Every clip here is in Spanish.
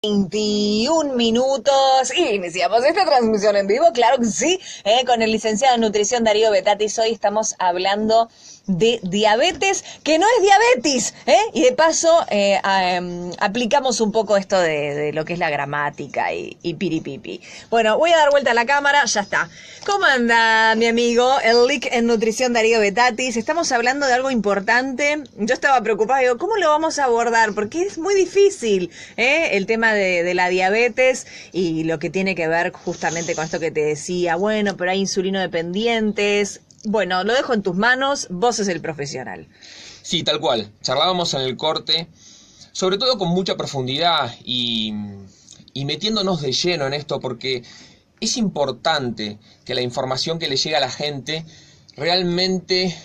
21 minutos y iniciamos esta transmisión en vivo, claro que sí, con el licenciado en nutrición Darío Betatis. Hoy estamos hablando de diabetes, que no es diabetes, y de paso aplicamos un poco esto de lo que es la gramática y piripipi. Bueno, voy a dar vuelta a la cámara, ya está. ¿Cómo anda mi amigo, el LIC en nutrición Darío Betatis? Estamos hablando de algo importante. Yo estaba preocupada, digo, ¿cómo lo vamos a abordar? Porque es muy difícil, el tema de la diabetes y lo que tiene que ver justamente con esto que te decía. Bueno, pero hay insulino dependientes. Bueno, lo dejo en tus manos, vos sos el profesional. Sí, tal cual. Charlábamos en el corte, sobre todo con mucha profundidad y metiéndonos de lleno en esto, porque es importante que la información que le llega a la gente realmente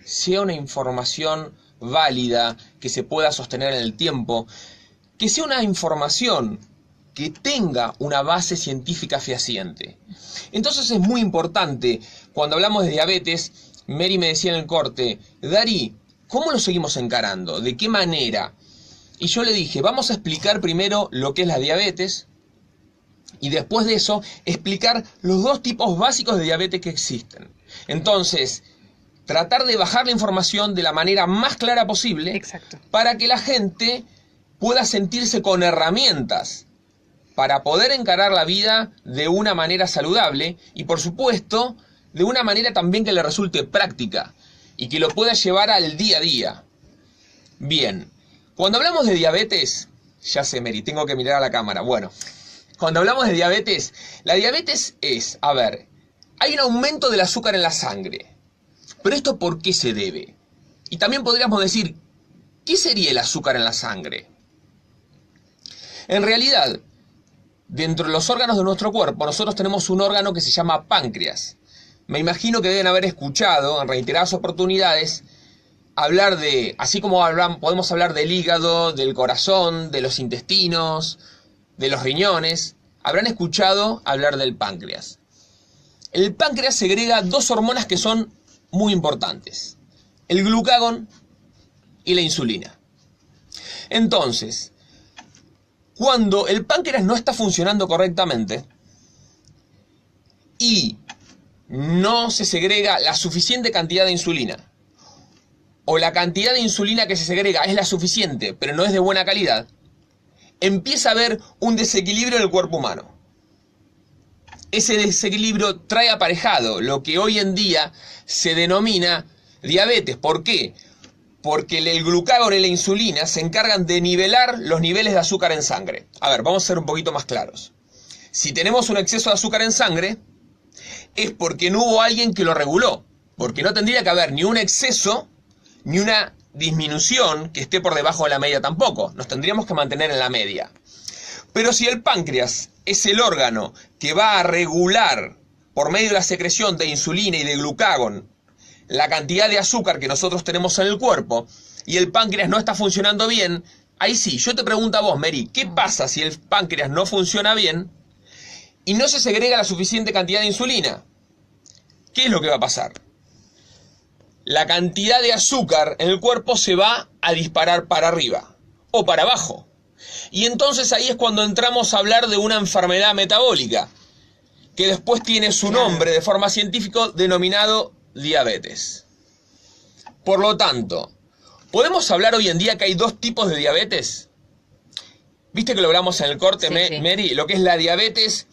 sea una información válida, que se pueda sostener en el tiempo, que sea una información que tenga una base científica fehaciente. Entonces es muy importante, cuando hablamos de diabetes, Mary me decía en el corte, Dari, ¿cómo lo seguimos encarando? ¿De qué manera? Y yo le dije, vamos a explicar primero lo que es la diabetes, y después de eso, explicar los dos tipos básicos de diabetes que existen. Entonces, tratar de bajar la información de la manera más clara posible. Exacto. Para que la gente pueda sentirse con herramientas para poder encarar la vida de una manera saludable y, por supuesto, de una manera también que le resulte práctica y que lo pueda llevar al día a día. Bien, cuando hablamos de diabetes, ya sé, Mary, tengo que mirar a la cámara. Bueno, cuando hablamos de diabetes, la diabetes es, hay un aumento del azúcar en la sangre. Pero ¿esto por qué se debe? Y también podríamos decir, ¿qué sería el azúcar en la sangre? En realidad, dentro de los órganos de nuestro cuerpo, nosotros tenemos un órgano que se llama páncreas. Me imagino que deben haber escuchado en reiteradas oportunidades hablar de, así como podemos hablar del hígado, del corazón, de los intestinos, de los riñones, habrán escuchado hablar del páncreas. El páncreas segrega dos hormonas que son muy importantes: el glucagón y la insulina. Entonces, cuando el páncreas no está funcionando correctamente y no se segrega la suficiente cantidad de insulina, o la cantidad de insulina que se segrega es la suficiente, pero no es de buena calidad, empieza a haber un desequilibrio en el cuerpo humano. Ese desequilibrio trae aparejado lo que hoy en día se denomina diabetes. ¿Por qué? Porque el glucagón y la insulina se encargan de nivelar los niveles de azúcar en sangre. Vamos a ser un poquito más claros. Si tenemos un exceso de azúcar en sangre, es porque no hubo alguien que lo reguló. Porque no tendría que haber ni un exceso, ni una disminución que esté por debajo de la media tampoco. Nos tendríamos que mantener en la media. Pero si el páncreas es el órgano que va a regular, por medio de la secreción de insulina y de glucagón, la cantidad de azúcar que nosotros tenemos en el cuerpo, y el páncreas no está funcionando bien, ahí sí, yo te pregunto a vos, Mary, ¿qué pasa si el páncreas no funciona bien y no se segrega la suficiente cantidad de insulina? ¿Qué es lo que va a pasar? La cantidad de azúcar en el cuerpo se va a disparar para arriba o para abajo. Y entonces ahí es cuando entramos a hablar de una enfermedad metabólica, que después tiene su nombre de forma científica denominado diabetes. Por lo tanto, ¿podemos hablar hoy en día que hay dos tipos de diabetes? ¿Viste que lo hablamos en el corte, sí. Mary? Lo que es la diabetes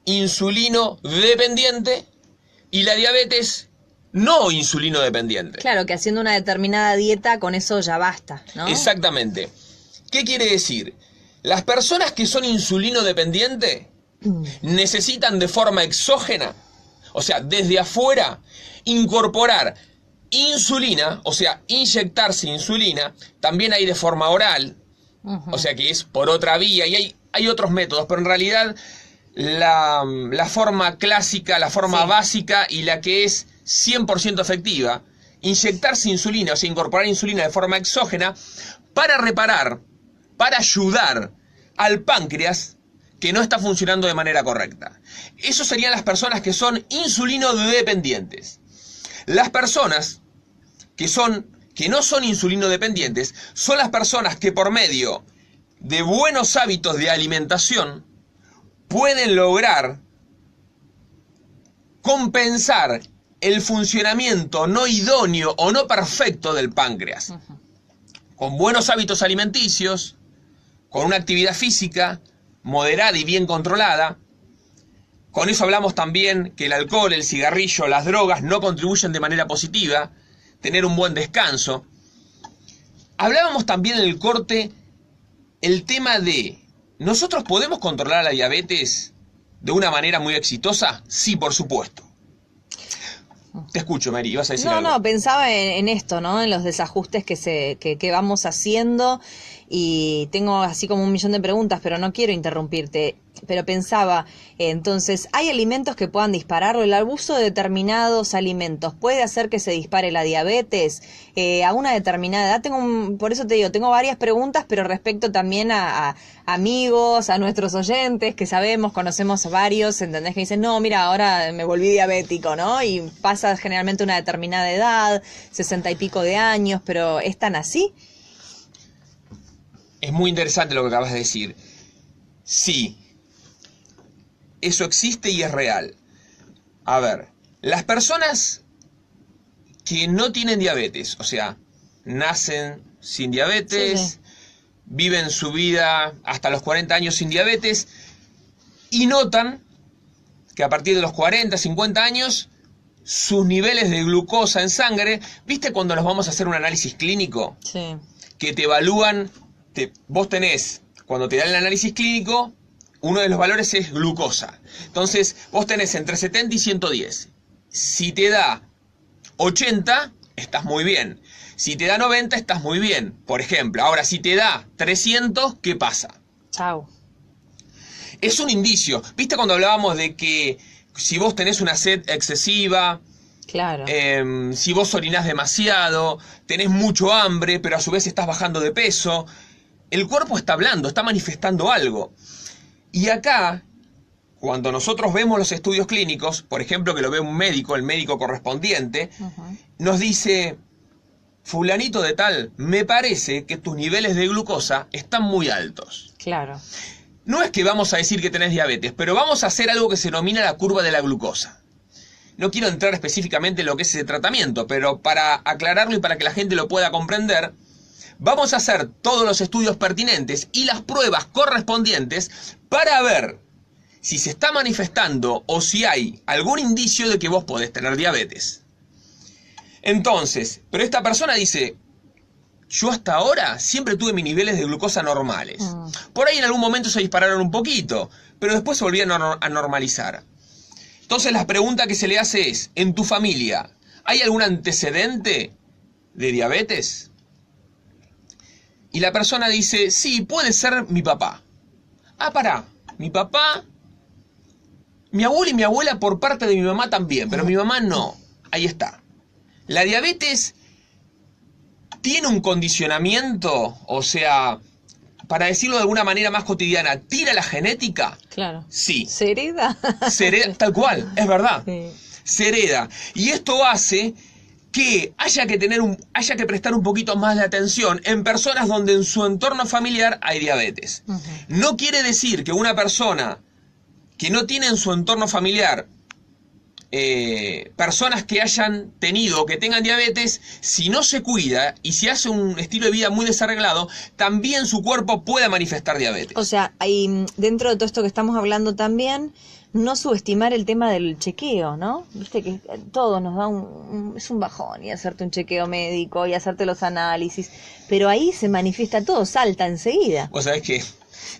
insulino dependiente y la diabetes no insulino dependiente. Claro, que haciendo una determinada dieta con eso ya basta, ¿no? Exactamente. ¿Qué quiere decir? Las personas que son insulino dependiente necesitan de forma exógena, o sea, desde afuera, incorporar insulina, o sea, inyectarse insulina. También hay de forma oral, o sea que es por otra vía, y hay otros métodos, pero en realidad la forma clásica, la forma básica y la que es 100% efectiva, inyectarse insulina, o sea, incorporar insulina de forma exógena para reparar, para ayudar al páncreas que no está funcionando de manera correcta. Esas serían las personas que son insulino dependientes. Las personas que no son insulino dependientes son las personas que por medio de buenos hábitos de alimentación pueden lograr compensar el funcionamiento no idóneo o no perfecto del páncreas. Con buenos hábitos alimenticios, con una actividad física moderada y bien controlada. Con eso hablamos también que el alcohol, el cigarrillo, las drogas no contribuyen de manera positiva. Tener un buen descanso. Hablábamos también en el corte el tema de, ¿nosotros podemos controlar la diabetes de una manera muy exitosa? Sí, por supuesto. Te escucho, Mary, ibas a decir algo. No, pensaba en esto, ¿no? En los desajustes que vamos haciendo, y tengo así como 1.000.000 de preguntas, pero no quiero interrumpirte. Pero pensaba, entonces, ¿hay alimentos que puedan dispararlo? ¿El abuso de determinados alimentos puede hacer que se dispare la diabetes a una determinada edad? Por eso te digo, tengo varias preguntas, pero respecto también a amigos, a nuestros oyentes, que sabemos, conocemos varios, ¿entendés? Que dicen, no, mira, ahora me volví diabético, ¿no? Y pasa generalmente una determinada edad, 60 y pico de años, pero ¿es tan así? Es muy interesante lo que acabas de decir. Sí, eso existe y es real. A ver, las personas que no tienen diabetes, o sea, nacen sin diabetes, viven su vida hasta los 40 años sin diabetes y notan que a partir de los 40, 50 años, sus niveles de glucosa en sangre, ¿viste cuando nos vamos a hacer un análisis clínico? Sí. Que te evalúan, vos tenés, cuando te dan el análisis clínico, uno de los valores es glucosa. Entonces, vos tenés entre 70 y 110. Si te da 80, estás muy bien. Si te da 90, estás muy bien. Por ejemplo, ahora si te da 300, ¿qué pasa? Chau. Es un indicio. ¿Viste cuando hablábamos de que si vos tenés una sed excesiva, claro, si vos orinás demasiado, tenés mucho hambre, pero a su vez estás bajando de peso, el cuerpo está hablando, está manifestando algo? Y acá, cuando nosotros vemos los estudios clínicos, por ejemplo, que lo ve un médico, el médico correspondiente, nos dice, fulanito de tal, me parece que tus niveles de glucosa están muy altos. Claro. No es que vamos a decir que tenés diabetes, pero vamos a hacer algo que se denomina la curva de la glucosa. No quiero entrar específicamente en lo que es ese tratamiento, pero para aclararlo y para que la gente lo pueda comprender, vamos a hacer todos los estudios pertinentes y las pruebas correspondientes para ver si se está manifestando o si hay algún indicio de que vos podés tener diabetes. Entonces, pero esta persona dice, yo hasta ahora siempre tuve mis niveles de glucosa normales. Por ahí en algún momento se dispararon un poquito, pero después se volvían a normalizar. Entonces la pregunta que se le hace es, ¿en tu familia hay algún antecedente de diabetes? Y la persona dice, sí, puede ser mi papá. Ah, pará, mi papá, mi abuelo y mi abuela por parte de mi mamá también, pero mi mamá no. Ahí está. La diabetes tiene un condicionamiento, o sea, para decirlo de alguna manera más cotidiana, ¿tira la genética? Claro. Sí. ¿Se hereda? Se hereda, tal cual, es verdad. Sí. Se hereda. Y esto hace que haya que prestar un poquito más de atención en personas donde en su entorno familiar hay diabetes. No quiere decir que una persona que no tiene en su entorno familiar personas que hayan tenido o que tengan diabetes, si no se cuida y si hace un estilo de vida muy desarreglado, también su cuerpo puede manifestar diabetes. O sea, hay, dentro de todo esto que estamos hablando también, no subestimar el tema del chequeo, ¿no? Viste que todo nos da es un bajón, y hacerte un chequeo médico y hacerte los análisis, pero ahí se manifiesta todo, salta enseguida. Vos sabés que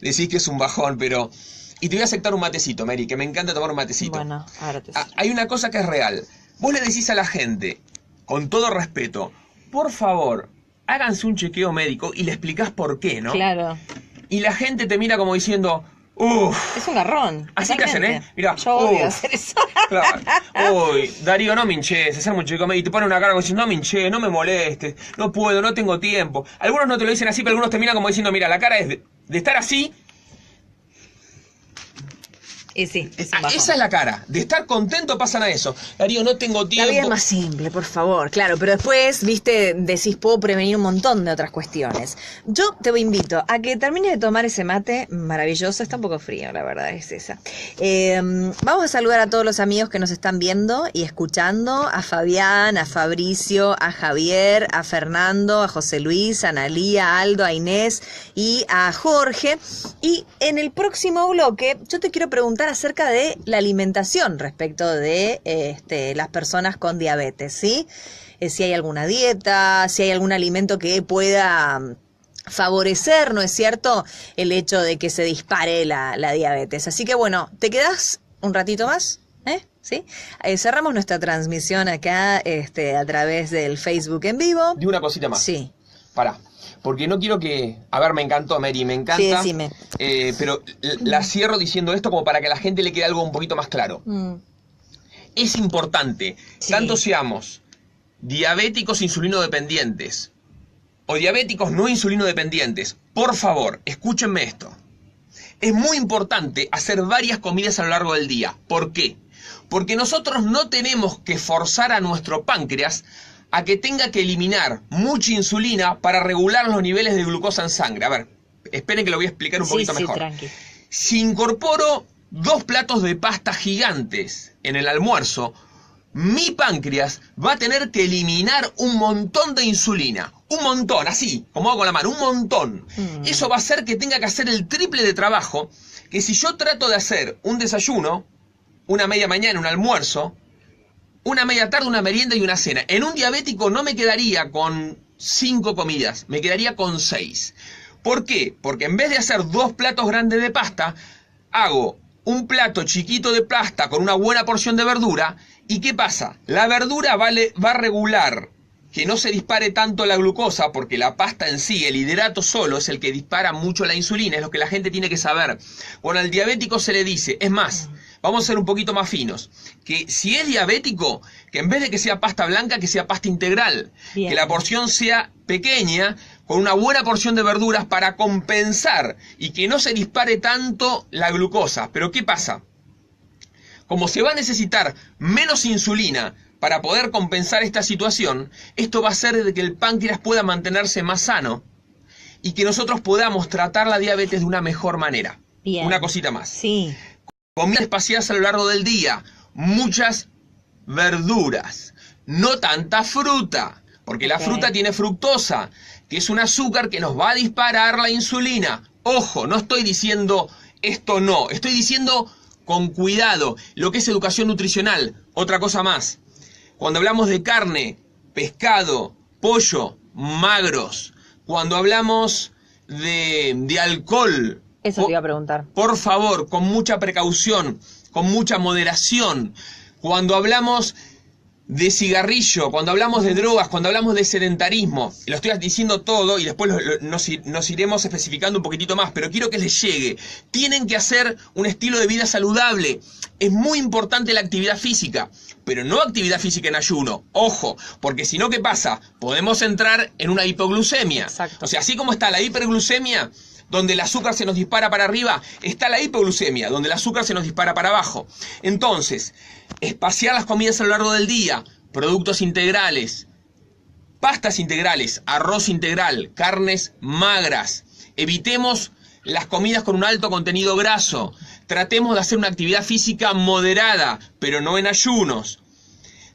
decís que es un bajón, pero... Y te voy a aceptar un matecito, Mary, que me encanta tomar un matecito. Bueno, ahora te hay una cosa que es real. Vos le decís a la gente, con todo respeto, por favor, háganse un chequeo médico y le explicás por qué, ¿no? Claro. Y la gente te mira como diciendo, uff. Es un garrón. Así que hacen, ¿eh? Mirá, yo odio hacer eso. Claro. Uy, Darío, no me hinches, hacerme un chequeo médico. Y te ponen una cara como diciendo, no me hinches, no me molestes, no puedo, no tengo tiempo. Algunos no te lo dicen así, pero algunos te miran como diciendo, mira, la cara es de estar así. Y sí, es un bajón. Esa es la cara. De estar contento pasan a eso. Darío, no tengo tiempo. La vida es más simple, por favor, claro, pero después, viste, decís, puedo prevenir un montón de otras cuestiones. Yo te invito a que termines de tomar ese mate maravilloso, está un poco frío, la verdad es esa. Vamos a saludar a todos los amigos que nos están viendo y escuchando, a Fabián, a Fabricio, a Javier, a Fernando, a José Luis, a Analía, a Aldo, a Inés y a Jorge. Y en el próximo bloque yo te quiero preguntar acerca de la alimentación respecto de las personas con diabetes, ¿sí? Si hay alguna dieta, si hay algún alimento que pueda favorecer, ¿no es cierto?, el hecho de que se dispare la diabetes. Así que bueno, ¿te quedás un ratito más? ¿Sí? Cerramos nuestra transmisión acá a través del Facebook en vivo. Di una cosita más. Sí. Pará. Porque no quiero que... A ver, me encantó, Mary, me encanta. Sí, decime. Pero la cierro diciendo esto como para que a la gente le quede algo un poquito más claro. Es importante, Sí. tanto seamos diabéticos insulinodependientes o diabéticos no insulinodependientes, por favor, escúchenme esto. Es muy importante hacer varias comidas a lo largo del día. ¿Por qué? Porque nosotros no tenemos que forzar a nuestro páncreas a que tenga que eliminar mucha insulina para regular los niveles de glucosa en sangre. A ver, esperen que lo voy a explicar un poquito mejor. Tranqui. Si incorporo 2 platos de pasta gigantes en el almuerzo, mi páncreas va a tener que eliminar un montón de insulina. Un montón, así, como hago con la mano, un montón. Eso va a hacer que tenga que hacer el triple de trabajo que si yo trato de hacer un desayuno, una media mañana, un almuerzo, una media tarde, una merienda y una cena. En un diabético no me quedaría con 5 comidas, me quedaría con 6. ¿Por qué? Porque en vez de hacer 2 platos grandes de pasta, hago un plato chiquito de pasta con una buena porción de verdura. ¿Y qué pasa? La verdura va a regular que no se dispare tanto la glucosa, porque la pasta en sí, el hidrato solo, es el que dispara mucho la insulina, es lo que la gente tiene que saber. Bueno, al diabético se le dice, es más, vamos a ser un poquito más finos, que si es diabético, que en vez de que sea pasta blanca, que sea pasta integral. Bien. Que la porción sea pequeña, con una buena porción de verduras para compensar y que no se dispare tanto la glucosa. Pero ¿qué pasa? Como se va a necesitar menos insulina para poder compensar esta situación, esto va a hacer de que el páncreas pueda mantenerse más sano y que nosotros podamos tratar la diabetes de una mejor manera. Bien. Una cosita más. Sí. Comidas espaciadas a lo largo del día, muchas verduras, no tanta fruta, porque la Ok. fruta tiene fructosa, que es un azúcar que nos va a disparar la insulina. Ojo, no estoy diciendo esto no, estoy diciendo con cuidado lo que es educación nutricional. Otra cosa más, cuando hablamos de carne, pescado, pollo, magros, cuando hablamos de alcohol, Eso te iba a preguntar. por favor, con mucha precaución, con mucha moderación. Cuando hablamos de cigarrillo, cuando hablamos de drogas, cuando hablamos de sedentarismo, lo estoy diciendo todo y después nos iremos especificando un poquitito más, pero quiero que les llegue. Tienen que hacer un estilo de vida saludable. Es muy importante la actividad física, pero no actividad física en ayuno. Ojo, porque si no, ¿qué pasa? Podemos entrar en una hipoglucemia. Exacto. O sea, así como está la hiperglucemia, donde el azúcar se nos dispara para arriba, está la hipoglucemia, donde el azúcar se nos dispara para abajo. Entonces, espaciar las comidas a lo largo del día, productos integrales, pastas integrales, arroz integral, carnes magras. Evitemos las comidas con un alto contenido graso. Tratemos de hacer una actividad física moderada, pero no en ayunos.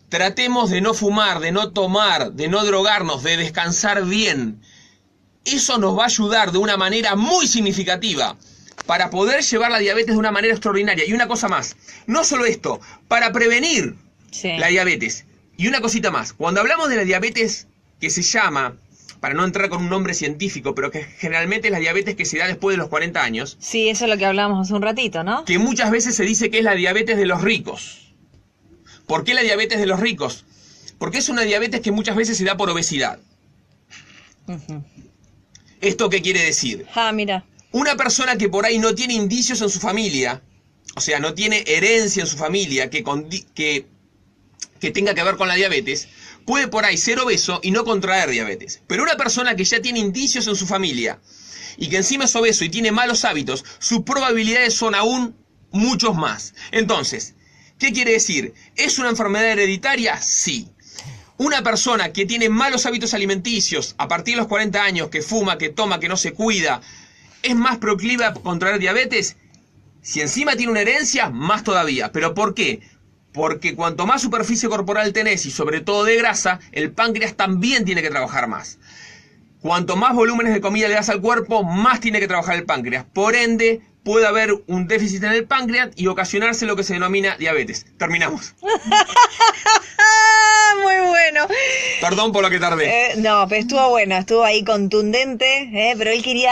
Tratemos de no fumar, de no tomar, de no drogarnos, de descansar bien. Eso nos va a ayudar de una manera muy significativa para poder llevar la diabetes de una manera extraordinaria. Y una cosa más, no solo esto, para prevenir Sí. la diabetes. Y una cosita más, cuando hablamos de la diabetes que se llama, para no entrar con un nombre científico, pero que generalmente es la diabetes que se da después de los 40 años, Sí, eso es lo que hablábamos hace un ratito, ¿no? que muchas veces se dice que es la diabetes de los ricos. ¿Por qué la diabetes de los ricos? Porque es una diabetes que muchas veces se da por obesidad. Ujú. ¿Esto qué quiere decir? Ah, mira. Una persona que por ahí no tiene indicios en su familia, o sea, no tiene herencia en su familia que tenga que ver con la diabetes, puede por ahí ser obeso y no contraer diabetes. Pero una persona que ya tiene indicios en su familia y que encima es obeso y tiene malos hábitos, sus probabilidades son aún muchos más. Entonces, ¿qué quiere decir? ¿Es una enfermedad hereditaria? Sí. Una persona que tiene malos hábitos alimenticios a partir de los 40 años, que fuma, que toma, que no se cuida, ¿es más proclive a contraer diabetes? Si encima tiene una herencia, más todavía. ¿Pero por qué? Porque cuanto más superficie corporal tenés, y sobre todo de grasa, el páncreas también tiene que trabajar más. Cuanto más volúmenes de comida le das al cuerpo, más tiene que trabajar el páncreas. Por ende, puede haber un déficit en el páncreas y ocasionarse lo que se denomina diabetes. Terminamos. Muy bueno. Perdón por lo que tardé. No, pero estuvo bueno, estuvo ahí contundente, pero él quería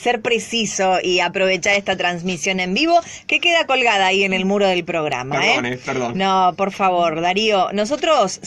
ser preciso y aprovechar esta transmisión en vivo que queda colgada ahí en el muro del programa. Perdón, perdón. No, por favor, Darío, nosotros